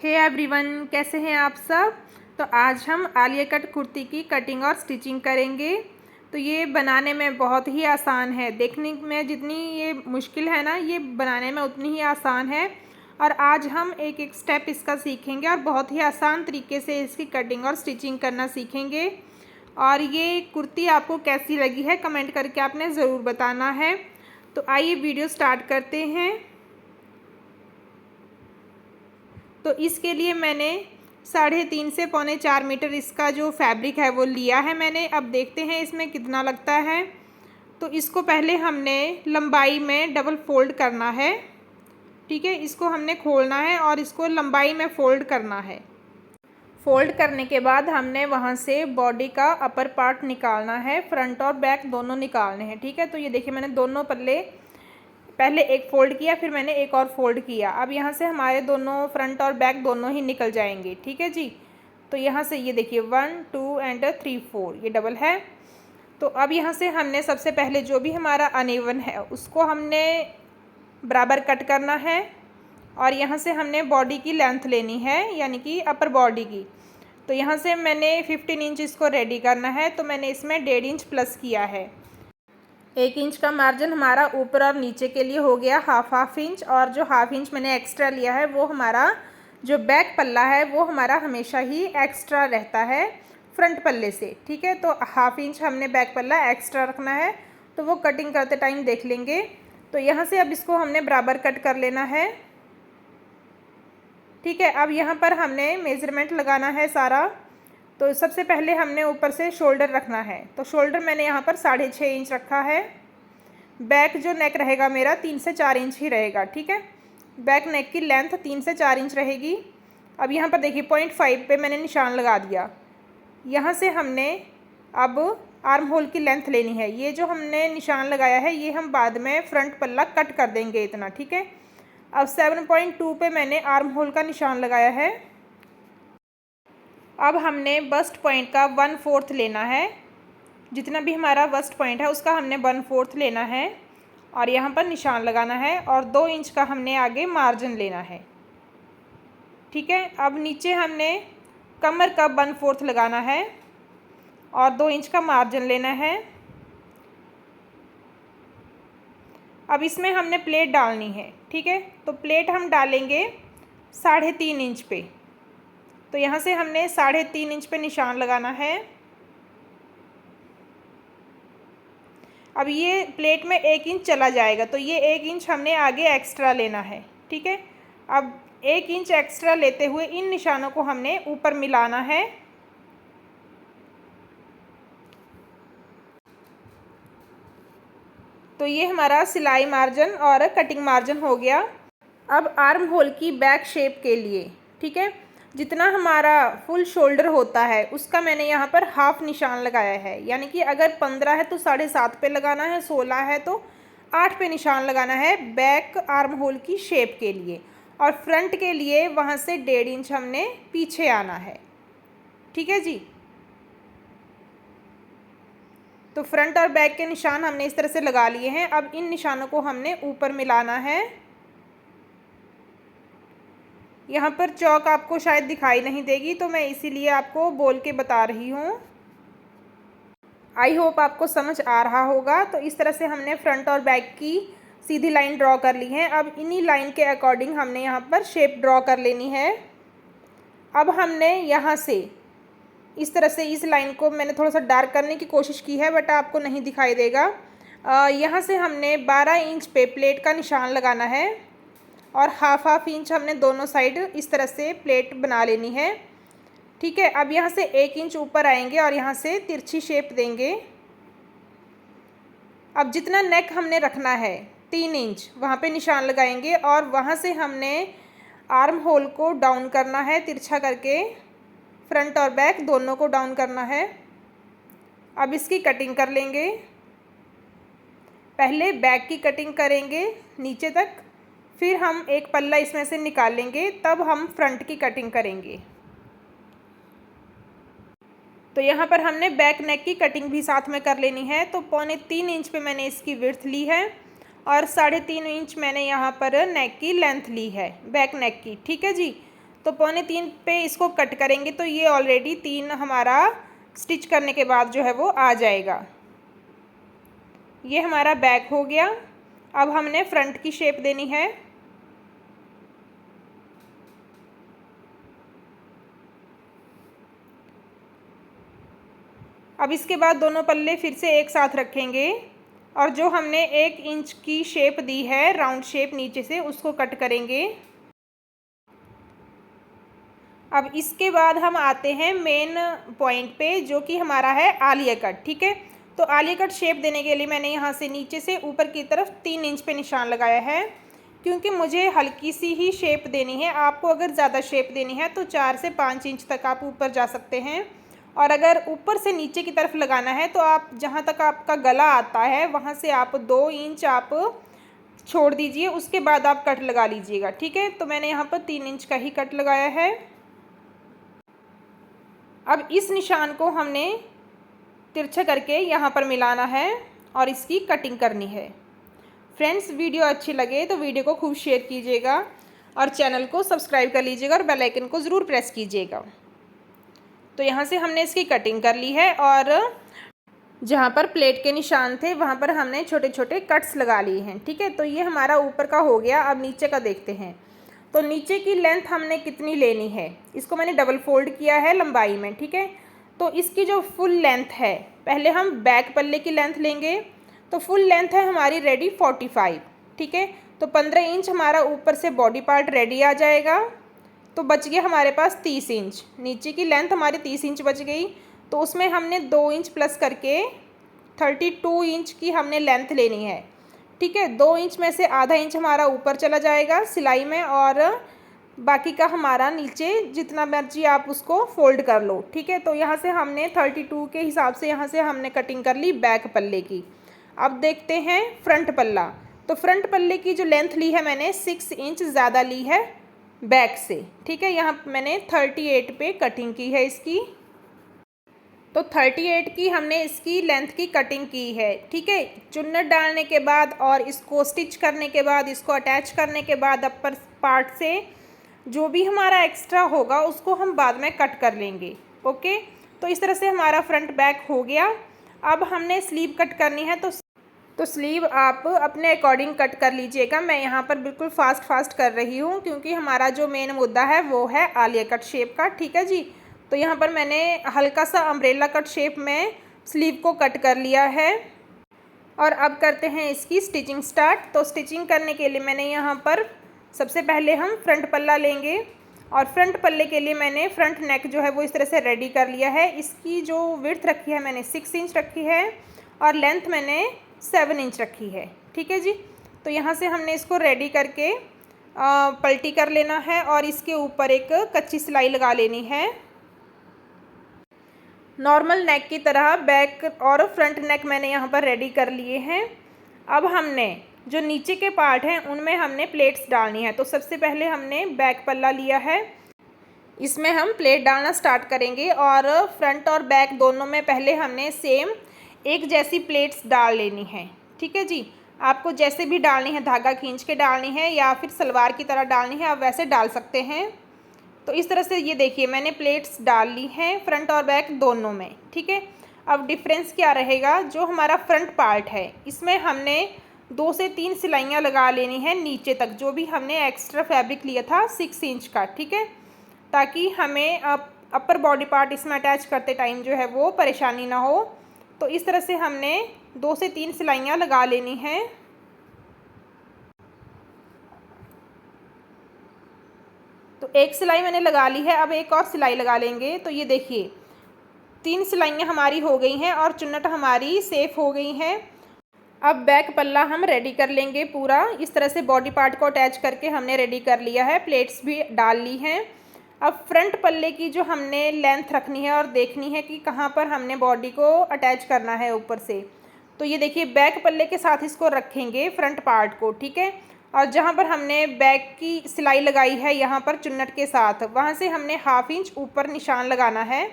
Hey everyone, कैसे हैं आप सब। तो आज हम आलिया कट कुर्ती की कटिंग और स्टिचिंग करेंगे। तो ये बनाने में बहुत ही आसान है। देखने में जितनी ये मुश्किल है ना, ये बनाने में उतनी ही आसान है। और आज हम एक एक स्टेप इसका सीखेंगे और बहुत ही आसान तरीके से इसकी कटिंग और स्टिचिंग करना सीखेंगे। और ये कुर्ती आपको कैसी लगी है कमेंट करके आपने ज़रूर बताना है। तो आइए वीडियो स्टार्ट करते हैं। तो इसके लिए मैंने 3.5 से 3.25 मीटर इसका जो फैब्रिक है वो लिया है मैंने। अब देखते हैं इसमें कितना लगता है। तो इसको पहले हमने लंबाई में डबल फोल्ड करना है। ठीक है, इसको हमने खोलना है और इसको लंबाई में फ़ोल्ड करना है। फ़ोल्ड करने के बाद हमने वहाँ से बॉडी का अपर पार्ट निकालना है, फ्रंट और बैक दोनों निकालने हैं। ठीक है, तो ये देखिए मैंने दोनों पल्ले पहले एक फ़ोल्ड किया, फिर मैंने एक और फ़ोल्ड किया। अब यहाँ से हमारे दोनों फ्रंट और बैक दोनों ही निकल जाएंगे। ठीक है जी। तो यहाँ से ये देखिए 1 2 एंड 3 4 ये डबल है। तो अब यहाँ से हमने सबसे पहले जो भी हमारा अनइवन है उसको हमने बराबर कट करना है। और यहाँ से हमने बॉडी की लेंथ लेनी है, यानी कि अपर बॉडी की। तो यहाँ से मैंने 15 इंच इसको रेडी करना है। तो मैंने इसमें 1.5 इंच प्लस किया है। 1 इंच का मार्जिन हमारा ऊपर और नीचे के लिए हो गया हाफ इंच। और जो हाफ इंच मैंने एक्स्ट्रा लिया है वो हमारा जो बैक पल्ला है वो हमारा हमेशा ही एक्स्ट्रा रहता है फ्रंट पल्ले से। ठीक है, तो हाफ इंच हमने बैक पल्ला एक्स्ट्रा रखना है। तो वो कटिंग करते टाइम देख लेंगे। तो यहाँ से अब इसको हमने बराबर कट कर लेना है। ठीक है, अब यहाँ पर हमने मेज़रमेंट लगाना है सारा। तो सबसे पहले हमने ऊपर से शोल्डर रखना है। तो शोल्डर मैंने यहाँ पर 6.5 इंच रखा है। बैक जो नेक रहेगा मेरा 3 से 4 इंच ही रहेगा। ठीक है, बैक नेक की लेंथ 3 से 4 इंच रहेगी। अब यहाँ पर देखिए 0.5 पे मैंने निशान लगा दिया। यहाँ से हमने अब आर्म होल की लेंथ लेनी है। ये जो हमने निशान लगाया है ये हम बाद में फ्रंट पल्ला कट कर देंगे इतना। ठीक है, अब 7.2 पे मैंने आर्म होल का निशान लगाया है। अब हमने बस्ट पॉइंट का 1/4 लेना है। जितना भी हमारा बस्ट पॉइंट है उसका हमने 1/4 लेना है और यहाँ पर निशान लगाना है। और 2 इंच का हमने आगे मार्जिन लेना है। ठीक है, अब नीचे हमने कमर का 1/4 लगाना है और 2 इंच का मार्जिन लेना है। अब इसमें हमने प्लेट डालनी है। ठीक है, तो प्लेट हम डालेंगे 3.5 इंच पे। तो यहाँ से हमने 3.5 इंच पे निशान लगाना है। अब ये प्लेट में 1 इंच चला जाएगा, तो ये 1 इंच हमने आगे एक्स्ट्रा लेना है। ठीक है, अब 1 इंच एक्स्ट्रा लेते हुए इन निशानों को हमने ऊपर मिलाना है। तो ये हमारा सिलाई मार्जिन और कटिंग मार्जिन हो गया। अब आर्म होल की बैक शेप के लिए, ठीक है, जितना हमारा फुल शोल्डर होता है उसका मैंने यहाँ पर हाफ निशान लगाया है। यानी कि अगर 15 है तो 7.5 पे लगाना है, 16 है तो 8 पे निशान लगाना है बैक आर्म होल की शेप के लिए। और फ्रंट के लिए वहाँ से 1.5 इंच हमने पीछे आना है। ठीक है जी। तो फ्रंट और बैक के निशान हमने इस तरह से लगा लिए हैं। अब इन निशानों को हमने ऊपर मिलाना है। यहाँ पर चौक आपको शायद दिखाई नहीं देगी तो मैं इसीलिए आपको बोल के बता रही हूँ। आई होप आपको समझ आ रहा होगा। तो इस तरह से हमने फ्रंट और बैक की सीधी लाइन ड्रॉ कर ली है। अब इन्हीं लाइन के अकॉर्डिंग हमने यहाँ पर शेप ड्रॉ कर लेनी है। अब हमने यहाँ से इस तरह से इस लाइन को मैंने थोड़ा सा डार्क करने की कोशिश की है बट आपको नहीं दिखाई देगा। यहाँ से हमने 12 इंच पे प्लेट का निशान लगाना है और हाफ इंच हमने दोनों साइड इस तरह से प्लेट बना लेनी है। ठीक है, अब यहाँ से 1 इंच ऊपर आएंगे और यहाँ से तिरछी शेप देंगे। अब जितना नेक हमने रखना है 3 इंच वहाँ पे निशान लगाएंगे और वहाँ से हमने आर्म होल को डाउन करना है तिरछा करके। फ्रंट और बैक दोनों को डाउन करना है। अब इसकी कटिंग कर लेंगे। पहले बैक की कटिंग करेंगे नीचे तक, फिर हम एक पल्ला इसमें से निकालेंगे, तब हम फ्रंट की कटिंग करेंगे। तो यहाँ पर हमने बैक नेक की कटिंग भी साथ में कर लेनी है। तो 3.25 इंच पे मैंने इसकी विड्थ ली है और 3.5 इंच मैंने यहाँ पर नेक की लेंथ ली है बैक नेक की। ठीक है जी। तो 3.25 पे इसको कट करेंगे तो ये ऑलरेडी 3 हमारा स्टिच करने के बाद जो है वो आ जाएगा। ये हमारा बैक हो गया। अब हमने फ्रंट की शेप देनी है। अब इसके बाद दोनों पल्ले फिर से एक साथ रखेंगे और जो हमने 1 इंच की शेप दी है राउंड शेप नीचे से, उसको कट करेंगे। अब इसके बाद हम आते हैं मेन पॉइंट पे, जो कि हमारा है आलिया कट। ठीक है, तो आलिया कट शेप देने के लिए मैंने यहाँ से नीचे से ऊपर की तरफ 3 इंच पे निशान लगाया है, क्योंकि मुझे हल्की सी ही शेप देनी है। आपको अगर ज़्यादा शेप देनी है तो 4 से 5 इंच तक आप ऊपर जा सकते हैं, और अगर ऊपर से नीचे की तरफ लगाना है तो आप जहाँ तक आपका गला आता है वहाँ से आप 2 इंच आप छोड़ दीजिए, उसके बाद आप कट लगा लीजिएगा। ठीक है, तो मैंने यहाँ पर 3 इंच का ही कट लगाया है। अब इस निशान को हमने तिरछा करके यहाँ पर मिलाना है और इसकी कटिंग करनी है। फ्रेंड्स, वीडियो अच्छी लगे तो वीडियो को खूब शेयर कीजिएगा और चैनल को सब्सक्राइब कर लीजिएगा और बेल आइकन को ज़रूर प्रेस कीजिएगा। तो यहाँ से हमने इसकी कटिंग कर ली है और जहाँ पर प्लेट के निशान थे वहाँ पर हमने छोटे छोटे कट्स लगा लिए हैं। ठीक है, तो ये हमारा ऊपर का हो गया। अब नीचे का देखते हैं। तो नीचे की लेंथ हमने कितनी लेनी है, इसको मैंने डबल फोल्ड किया है लंबाई में। ठीक है, तो इसकी जो फुल लेंथ है, पहले हम बैक पल्ले की लेंथ लेंगे। तो फुल लेंथ है हमारी रेडी 45। ठीक है, तो 15 इंच हमारा ऊपर से बॉडी पार्ट रेडी आ जाएगा। तो बच गया हमारे पास 30 इंच। नीचे की लेंथ हमारी 30 इंच बच गई, तो उसमें हमने 2 इंच प्लस करके 32 इंच की हमने लेंथ लेनी है। ठीक है, 2 इंच में से आधा इंच हमारा ऊपर चला जाएगा सिलाई में, और बाकी का हमारा नीचे जितना मर्जी आप उसको फोल्ड कर लो। ठीक है, तो यहाँ से हमने 32 के हिसाब से यहाँ से हमने कटिंग कर ली बैक पल्ले की। अब देखते हैं फ्रंट पल्ला। तो फ्रंट पल्ले की जो लेंथ ली है मैंने 6 इंच ज़्यादा ली है बैक से। ठीक है, यहाँ मैंने 38 पे कटिंग की है इसकी। तो 38 की हमने इसकी लेंथ की कटिंग की है। ठीक है, चुन्नट डालने के बाद और इसको स्टिच करने के बाद, इसको अटैच करने के बाद अपर पार्ट से जो भी हमारा एक्स्ट्रा होगा उसको हम बाद में कट कर लेंगे। ओके, तो इस तरह से हमारा फ्रंट बैक हो गया। अब हमने स्लीव कट करनी है, तो स्लीव आप अपने अकॉर्डिंग कट कर लीजिएगा। मैं यहाँ पर बिल्कुल फास्ट कर रही हूँ, क्योंकि हमारा जो मेन मुद्दा है वो है आलिया कट शेप का। ठीक है जी, तो यहाँ पर मैंने हल्का सा अम्ब्रेला कट शेप में स्लीव को कट कर लिया है। और अब करते हैं इसकी स्टिचिंग स्टार्ट। तो स्टिचिंग करने के लिए मैंने यहाँ पर सबसे पहले हम फ्रंट पल्ला लेंगे, और फ्रंट पल्ले के लिए मैंने फ्रंट नेक जो है वो इस तरह से रेडी कर लिया है। इसकी जो विड्थ रखी है मैंने 6 इंच रखी है और लेंथ मैंने 7 इंच रखी है। ठीक है जी, तो यहाँ से हमने इसको रेडी करके पलटी कर लेना है और इसके ऊपर एक कच्ची सिलाई लगा लेनी है। नॉर्मल नेक की तरह बैक और फ्रंट नेक मैंने यहाँ पर रेडी कर लिए हैं। अब हमने जो नीचे के पार्ट हैं उनमें हमने प्लेट्स डालनी है। तो सबसे पहले हमने बैक पल्ला लिया है, इसमें हम प्लेट डालना स्टार्ट करेंगे, और फ्रंट और बैक दोनों में पहले हमने सेम एक जैसी प्लेट्स डाल लेनी है। ठीक है जी, आपको जैसे भी डालनी है, धागा खींच के डालनी है या फिर सलवार की तरह डालनी है, आप वैसे डाल सकते हैं। तो इस तरह से ये देखिए मैंने प्लेट्स डाल ली हैं फ्रंट और बैक दोनों में। ठीक है, अब डिफरेंस क्या रहेगा, जो हमारा फ्रंट पार्ट है इसमें हमने 2 से 3 सिलाइयाँ लगा लेनी है नीचे तक, जो भी हमने एक्स्ट्रा फैब्रिक लिया था 6 इंच का। ठीक है, ताकि हमें अपर बॉडी पार्ट इसमें अटैच करते टाइम जो है वो परेशानी ना हो। तो इस तरह से हमने 2 से 3 सिलाइयाँ लगा लेनी हैं। तो एक सिलाई मैंने लगा ली है, अब एक और सिलाई लगा लेंगे। तो ये देखिए 3 सिलाइयाँ हमारी हो गई हैं और चुन्नट हमारी सेफ हो गई हैं। अब बैक पल्ला हम रेडी कर लेंगे पूरा। इस तरह से बॉडी पार्ट को अटैच करके हमने रेडी कर लिया है, प्लेट्स भी डाल ली हैं। अब फ्रंट पल्ले की जो हमने लेंथ रखनी है और देखनी है कि कहाँ पर हमने बॉडी को अटैच करना है ऊपर से। तो ये देखिए बैक पल्ले के साथ इसको रखेंगे फ्रंट पार्ट को। ठीक है, और जहाँ पर हमने बैक की सिलाई लगाई है यहाँ पर चुन्नट के साथ, वहाँ से हमने 1/2 इंच ऊपर निशान लगाना है।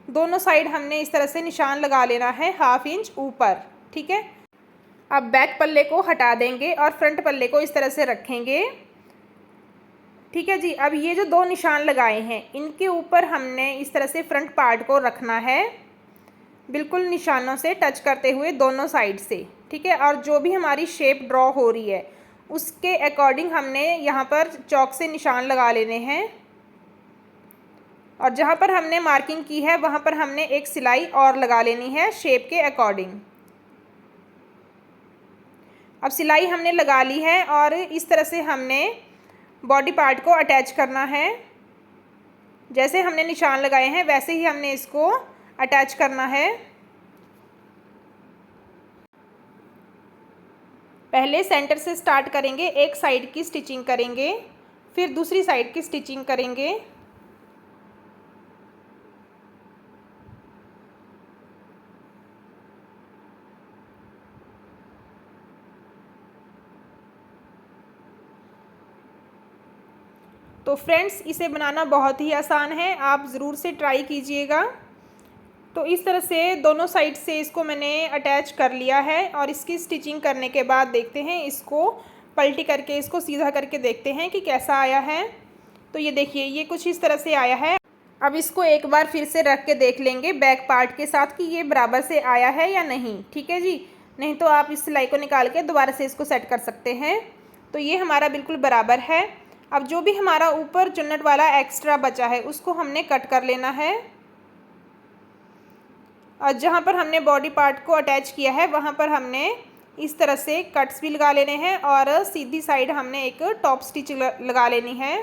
दोनों साइड हमने इस तरह से निशान लगा लेना है 1/2 इंच ऊपर। ठीक है, अब बैक पल्ले को हटा देंगे और फ्रंट पल्ले को इस तरह से रखेंगे। ठीक है जी। अब ये जो 2 निशान लगाए हैं इनके ऊपर हमने इस तरह से फ्रंट पार्ट को रखना है, बिल्कुल निशानों से टच करते हुए दोनों साइड से, ठीक है। और जो भी हमारी शेप ड्रॉ हो रही है उसके अकॉर्डिंग हमने यहाँ पर चॉक से निशान लगा लेने हैं, और जहाँ पर हमने मार्किंग की है वहाँ पर हमने एक सिलाई और लगा लेनी है शेप के अकॉर्डिंग। अब सिलाई हमने लगा ली है और इस तरह से हमने बॉडी पार्ट को अटैच करना है। जैसे हमने निशान लगाए हैं वैसे ही हमने इसको अटैच करना है। पहले सेंटर से स्टार्ट करेंगे, एक साइड की स्टिचिंग करेंगे, फिर दूसरी साइड की स्टिचिंग करेंगे। तो फ्रेंड्स इसे बनाना बहुत ही आसान है, आप ज़रूर से ट्राई कीजिएगा। तो इस तरह से दोनों साइड से इसको मैंने अटैच कर लिया है और इसकी स्टिचिंग करने के बाद देखते हैं, इसको पलटी करके इसको सीधा करके देखते हैं कि कैसा आया है। तो ये देखिए ये कुछ इस तरह से आया है। अब इसको एक बार फिर से रख के देख लेंगे बैक पार्ट के साथ कि ये बराबर से आया है या नहीं, ठीक है जी। नहीं तो आप इस सिलाई को निकाल के दोबारा से इसको सेट कर सकते हैं। तो ये हमारा बिल्कुल बराबर है। अब जो भी हमारा ऊपर चुन्नट वाला एक्स्ट्रा बचा है उसको हमने कट कर लेना है, और जहाँ पर हमने बॉडी पार्ट को अटैच किया है वहाँ पर हमने इस तरह से कट्स भी लगा लेने हैं, और सीधी साइड हमने एक टॉप स्टिच लगा लेनी है।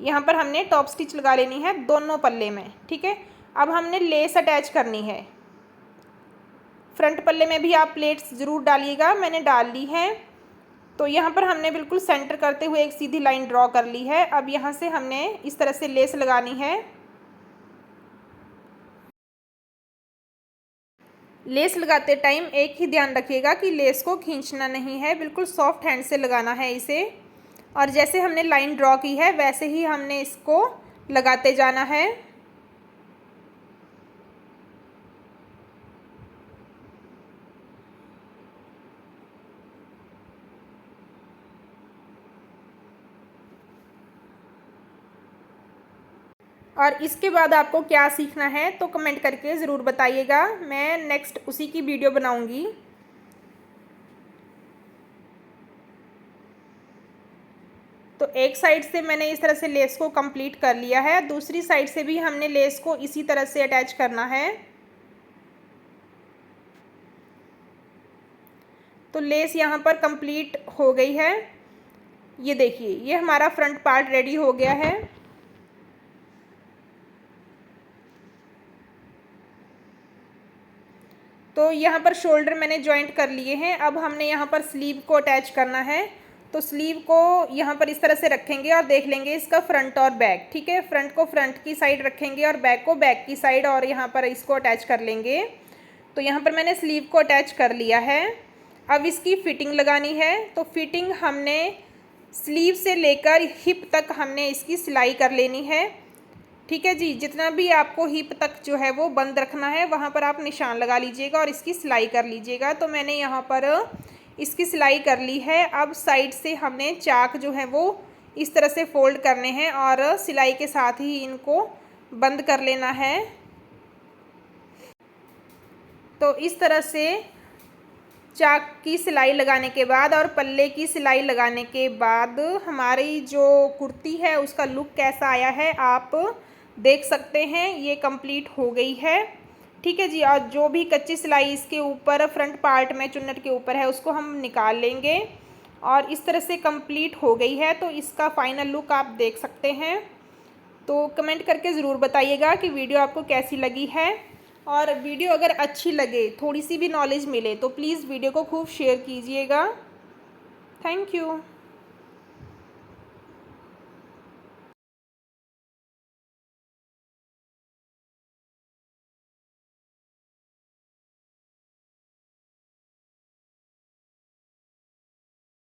यहाँ पर हमने टॉप स्टिच लगा लेनी है दोनों पल्ले में, ठीक है। अब हमने लेस अटैच करनी है। फ्रंट पल्ले में भी आप प्लेट्स ज़रूर डालिएगा, मैंने डाल ली है। तो यहाँ पर हमने बिल्कुल सेंटर करते हुए एक सीधी लाइन ड्रॉ कर ली है। अब यहाँ से हमने इस तरह से लेस लगानी है। लेस लगाते टाइम एक ही ध्यान रखिएगा कि लेस को खींचना नहीं है, बिल्कुल सॉफ्ट हैंड से लगाना है इसे। और जैसे हमने लाइन ड्रॉ की है वैसे ही हमने इसको लगाते जाना है। और इसके बाद आपको क्या सीखना है तो कमेंट करके ज़रूर बताइएगा, मैं नेक्स्ट उसी की वीडियो बनाऊंगी। तो एक साइड से मैंने इस तरह से लेस को कंप्लीट कर लिया है, दूसरी साइड से भी हमने लेस को इसी तरह से अटैच करना है। तो लेस यहाँ पर कंप्लीट हो गई है। ये देखिए ये हमारा फ्रंट पार्ट रेडी हो गया है। तो यहाँ पर शोल्डर मैंने जॉइंट कर लिए हैं। अब हमने यहाँ पर स्लीव को अटैच करना है। तो स्लीव को यहाँ पर इस तरह से रखेंगे और देख लेंगे इसका फ्रंट और बैक, ठीक है। फ्रंट को फ्रंट की साइड रखेंगे और बैक को बैक की साइड, और यहाँ पर इसको अटैच कर लेंगे। तो यहाँ पर मैंने स्लीव को अटैच कर लिया है। अब इसकी फ़िटिंग लगानी है। तो फिटिंग हमने स्लीव से लेकर हिप तक हमने इसकी सिलाई कर लेनी है, ठीक है जी। जितना भी आपको हिप तक जो है वो बंद रखना है वहाँ पर आप निशान लगा लीजिएगा और इसकी सिलाई कर लीजिएगा। तो मैंने यहाँ पर इसकी सिलाई कर ली है। अब साइड से हमने चाक जो है वो इस तरह से फोल्ड करने हैं और सिलाई के साथ ही इनको बंद कर लेना है। तो इस तरह से चाक की सिलाई लगाने के बाद और पल्ले की सिलाई लगाने के बाद हमारी जो कुर्ती है उसका लुक कैसा आया है आप देख सकते हैं। ये कंप्लीट हो गई है, ठीक है जी। और जो भी कच्ची सिलाई इसके ऊपर फ्रंट पार्ट में चुन्नट के ऊपर है उसको हम निकाल लेंगे, और इस तरह से कंप्लीट हो गई है। तो इसका फाइनल लुक आप देख सकते हैं। तो कमेंट करके ज़रूर बताइएगा कि वीडियो आपको कैसी लगी है, और वीडियो अगर अच्छी लगे, थोड़ी सी भी नॉलेज मिले तो प्लीज़ वीडियो को खूब शेयर कीजिएगा। Thank you.